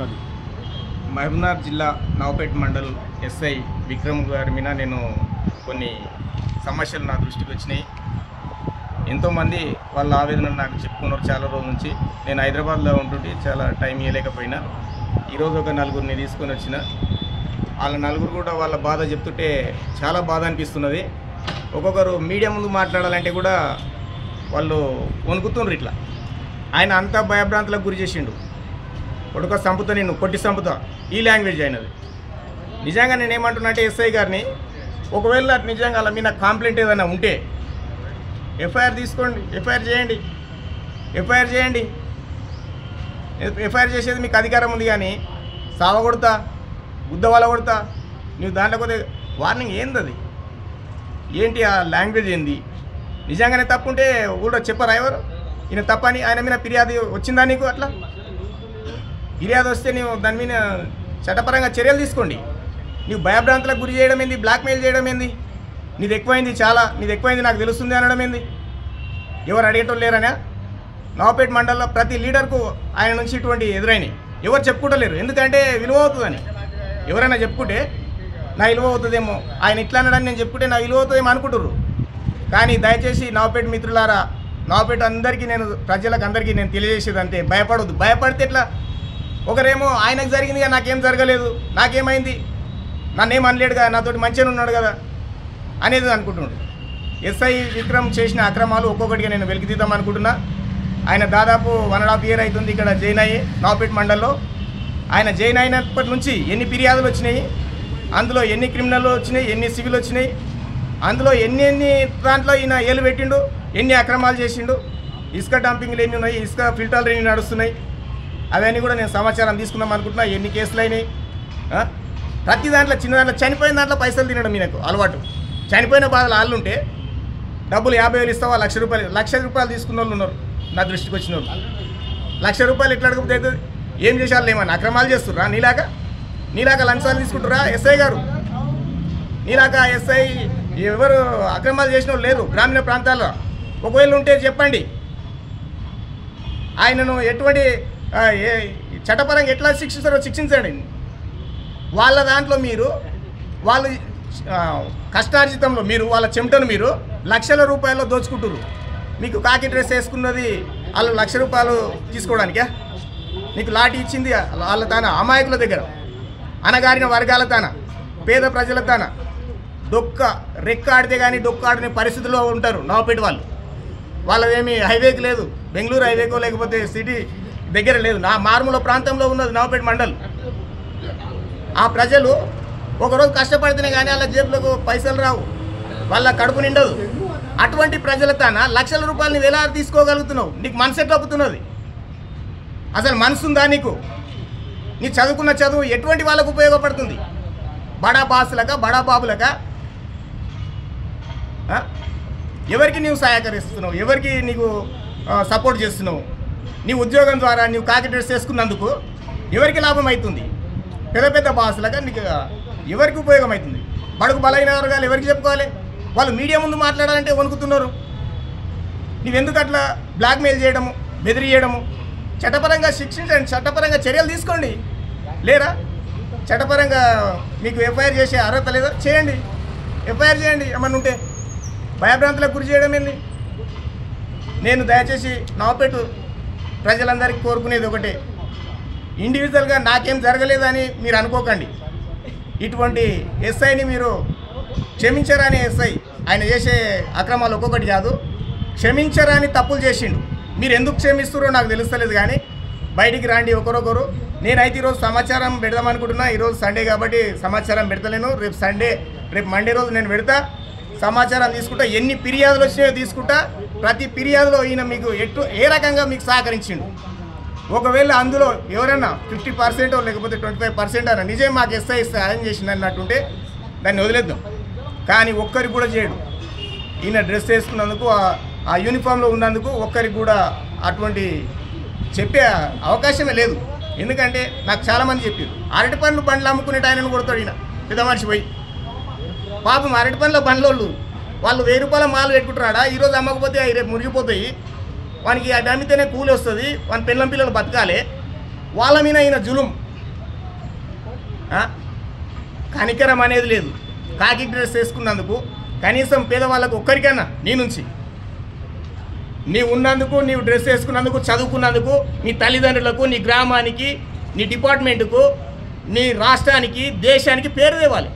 మాట్లాడి. మహబూబ్నగర్ జిల్లా నవపేట మండల్ ఎస్ఐ విక్రమ్ గారి మీద నేను కొన్ని సమస్యలు నా దృష్టికి వచ్చినాయి. ఎంతోమంది వాళ్ళ ఆవేదనలు నాకు చెప్పుకున్నారు చాలా రోజుల నుంచి. నేను హైదరాబాద్లో ఉంటుంటే చాలా టైం ఇవ్వలేకపోయినా ఈరోజు ఒక నలుగురిని తీసుకొని వచ్చిన. వాళ్ళ నలుగురు కూడా వాళ్ళ బాధ చెప్తుంటే చాలా బాధ అనిపిస్తున్నది. ఒక్కొక్కరు మీడియా ముందు మాట్లాడాలంటే కూడా వాళ్ళు వణుకుతుండ్రు. ఇట్లా ఆయన అంతా భయభ్రాంతులకు గురి చేసిండు. కొడుక సంపుతా, నిన్ను కొట్టి సంపుతా, ఈ లాంగ్వేజ్ అయినది. నిజంగా నేను ఏమంటున్నా అంటే ఎస్ఐ గారిని, ఒకవేళ నిజంగా అలా మీద కంప్లైంట్ ఏదైనా ఉంటే ఎఫ్ఐఆర్ తీసుకోండి, ఎఫ్ఐఆర్ చేయండి. ఎఫ్ఐఆర్ చేసేది మీకు అధికారం ఉంది. కానీ సావ కొడతా, గుద్దవాళ్ళ కొడతా, నువ్వు దాంట్లో కొద్ది వార్నింగ్ ఏంది? అది ఏంటి? ఆ లాంగ్వేజ్ ఏంది? నిజంగానే తప్పు ఉంటే ఊళ్ళో చెప్పరా ఎవరు ఈయన తప్పని? ఆయన మీద ఫిర్యాదు వచ్చిందా నీకు? అట్లా ఫిర్యాదు వస్తే నువ్వు దాని మీద చట్టపరంగా చర్యలు తీసుకోండి. నువ్వు భయభ్రాంతులకు గురి చేయడం ఏంది? బ్లాక్మెయిల్ చేయడం ఏంది? నీది ఎక్కువైంది, చాలా నీది ఎక్కువైంది, నాకు తెలుస్తుంది అనడం ఏంది? ఎవరు అడిగేటోళ్ళు లేరనా? నవపేట మండలంలో ప్రతి లీడర్కు ఆయన నుంచి ఇటువంటి ఎదురైనాయి. ఎవరు చెప్పుకుంటలేరు, ఎందుకంటే విలువ అవుతుందని. ఎవరైనా చెప్పుకుంటే నా విలువ అవుతుందేమో, ఆయన ఇట్లా అన్నాడని నేను చెప్పుకుంటే నా విలువ అవుతుందేమో అనుకుంటుర్రు. కానీ దయచేసి నవపేట మిత్రులారా, నవపేట అందరికీ నేను, ప్రజలకు అందరికీ నేను తెలియజేసేది అంతే, భయపడొద్దు. భయపడితే ఎట్లా? ఒకరేమో ఆయనకు జరిగింది కదా, నాకేం జరగలేదు, నాకేమైంది, నన్నేం అనలేడుగా, నాతోటి మంచిగా ఉన్నాడు కదా అనేది అనుకుంటున్నాడు. ఎస్ఐ విక్రమ్ చేసిన అక్రమాలు ఒక్కొక్కటిగా నేను వెలికితీద్దాం అనుకుంటున్నా. ఆయన దాదాపు 1.5 year అవుతుంది ఇక్కడ జైన్ అయ్యి నవపేట మండల్లో. ఆయన జైన్ అయినప్పటి నుంచి ఎన్ని ఫిర్యాదులు వచ్చినాయి, అందులో ఎన్ని క్రిమినల్ వచ్చినాయి, ఎన్ని సివిల్ వచ్చినాయి, అందులో ఎన్ని దాంట్లో ఈయన ఏలు పెట్టిండు, ఎన్ని అక్రమాలు చేసిండు, ఇసుక డంపింగ్లు ఎన్ని ఉన్నాయి, ఇసుక ఫిల్టర్లు ఎన్ని నడుస్తున్నాయి, అవన్నీ కూడా నేను సమాచారం తీసుకుందాం అనుకుంటున్నా. ఎన్ని కేసులు అయినాయి, ప్రతి దాంట్లో చిన్న దాంట్లో చనిపోయిన దాంట్లో పైసలు తినడం మీనకు అలవాటు. చనిపోయిన బాధలు వాళ్ళు ఉంటే డబ్బులు 50,000 ఇస్తావా, ₹1,00,000 తీసుకున్న వాళ్ళు ఉన్నారు. నా దృష్టికి వచ్చిన వాళ్ళు ₹1,00,000 ఎట్లా అడగకపోతే ఏం చేసేవాళ్ళు? ఏమన్నా అక్రమాలు చేస్తుర్రా? నీలాగా లంచాలు తీసుకుంటురా ఎస్ఐ గారు? నీలాగా ఎస్ఐ ఎవరు అక్రమాలు చేసిన వాళ్ళు లేరు గ్రామీణ ప్రాంతాల్లో. ఒకవేళ ఉంటే చెప్పండి. ఆయనను ఎటువంటి చట్టపరంగా ఎట్లా శిక్షిస్తారో శిక్షించండి. వాళ్ళ దాంట్లో మీరు, వాళ్ళు కష్టార్జితంలో మీరు, వాళ్ళ చెమటను మీరు ₹1,00,000 దోచుకుంటున్నారు. మీకు కాకి డ్రెస్ వేసుకున్నది వాళ్ళు ₹1,00,000 తీసుకోవడానికే? నీకు లాఠీ ఇచ్చింది వాళ్ళ తాన, అమాయకుల దగ్గర, అనగారిన వర్గాల తాన, పేద ప్రజల తాన. రెక్క ఆడితే కానీ డొక్క ఆడని పరిస్థితుల్లో ఉంటారు నవపేట వాళ్ళు. వాళ్ళదేమీ హైవేకి లేదు, బెంగళూరు హైవేకో లేకపోతే సిటీ దగ్గర లేదు, నా మారుమూల ప్రాంతంలో ఉన్నది నవపేట మండల్. ఆ ప్రజలు ఒకరోజు కష్టపడితేనే కానీ వాళ్ళ జేబులకు పైసలు రావు, వాళ్ళ కడుపు నిండదు. అటువంటి ప్రజల తాన ₹1,00,000 ఎలా తీసుకోగలుగుతున్నావు? నీకు మనసు ఎట్లా ఒప్పుతున్నది? అసలు మనసు ఉందా నీకు? నీ చదువుకున్న చదువు ఎటువంటి వాళ్ళకు ఉపయోగపడుతుంది? బడా బాసులకా, బడా బాబులకా? ఎవరికి నీవు సహకరిస్తున్నావు? ఎవరికి నీకు సపోర్ట్ చేస్తున్నావు? నీ ఉద్యోగం ద్వారా నీవు కాకి డ్రెస్ వేసుకున్నందుకు ఎవరికి లాభం అవుతుంది? పెద్ద పెద్ద బాసులకా నీకు ఎవరికి ఉపయోగం అవుతుంది? బడుగు బలైన వర్గాలు ఎవరికి చెప్పుకోవాలి? వాళ్ళు మీడియా ముందు మాట్లాడాలంటే వణుకుతున్నారు. నువ్వెందుకు అట్లా బ్లాక్మెయిల్ చేయడము, బెదిరియడము? చట్టపరంగా శిక్షించండి, చట్టపరంగా చర్యలు తీసుకోండి. లేరా? చట్టపరంగా మీకు ఎఫ్ఐఆర్ చేసే అర్హత లేదా? చేయండి, ఎఫ్ఐఆర్ చేయండి. ఏమన్నా ఉంటే భయభ్రాంతులకు గురి చేయడం ఏంది? నేను దయచేసి నవపేట ప్రజలందరికీ కోరుకునేది ఒకటే, ఇండివిజువల్గా నాకేం జరగలేదని మీరు అనుకోకండి. ఇటువంటి ఎస్ఐని మీరు క్షమించరాని ఎస్ఐ, ఆయన చేసే అక్రమాలు ఒక్కొక్కటి కాదు, క్షమించరాని తప్పులు చేసిండు. మీరు ఎందుకు క్షమిస్తున్నారో నాకు తెలుస్తలేదు. కానీ బయటికి రాండి ఒకరొకరు. నేనైతే ఈరోజు సమాచారం పెడదామనుకుంటున్నా. ఈరోజు సండే కాబట్టి సమాచారం పెడతలేను. రేపు మండే రోజు నేను పెడతా, సమాచారం తీసుకుంటా. ఎన్ని ఫిర్యాదులు వచ్చినాయో తీసుకుంటా. ప్రతి ఫిర్యాదులో ఈయన మీకు ఏ రకంగా మీకు సహకరించిండు. ఒకవేళ అందులో ఎవరైనా 50% లేకపోతే 25% అన్న నిజం మాకు ఎస్ఐ సాయం చేసింది అన్నట్టుంటే దాన్ని వదిలేద్దాం. కానీ ఒక్కరికి కూడా చేయడు. ఈయన డ్రెస్ వేసుకున్నందుకు, ఆ యూనిఫామ్లో ఉన్నందుకు ఒక్కరికి కూడా అటువంటి చెప్పే అవకాశమే లేదు. ఎందుకంటే నాకు చాలామంది చెప్పారు, అరటి పండ్లు బండ్లు అమ్ముకునేట ఆయనను కొడతాడు ఈయన, పెద్ద మనిషి పోయి. పాపం అరటి పండ్ల బండ్లోళ్ళు వాళ్ళు ₹1000 మాలు పెట్టుకుంటున్నాడా? ఈరోజు అమ్మకపోతే రేపు మురిగిపోతాయి. వానికి అది అమ్మితేనే కూలి వస్తుంది, వాని పిల్లల పిల్లలు బతకాలి. వాళ్ళ మీద ఈయన జులుం కనికరం అనేది లేదు. కాకి డ్రెస్ వేసుకున్నందుకు కనీసం పేదవాళ్ళకు ఒక్కరికైనా నీ నుంచి నీవు ఉన్నందుకు, నీవు డ్రెస్ వేసుకున్నందుకు, చదువుకున్నందుకు నీ తల్లిదండ్రులకు, నీ గ్రామానికి, నీ డిపార్ట్మెంటుకు, నీ రాష్ట్రానికి, దేశానికి పేరు తేవాలి.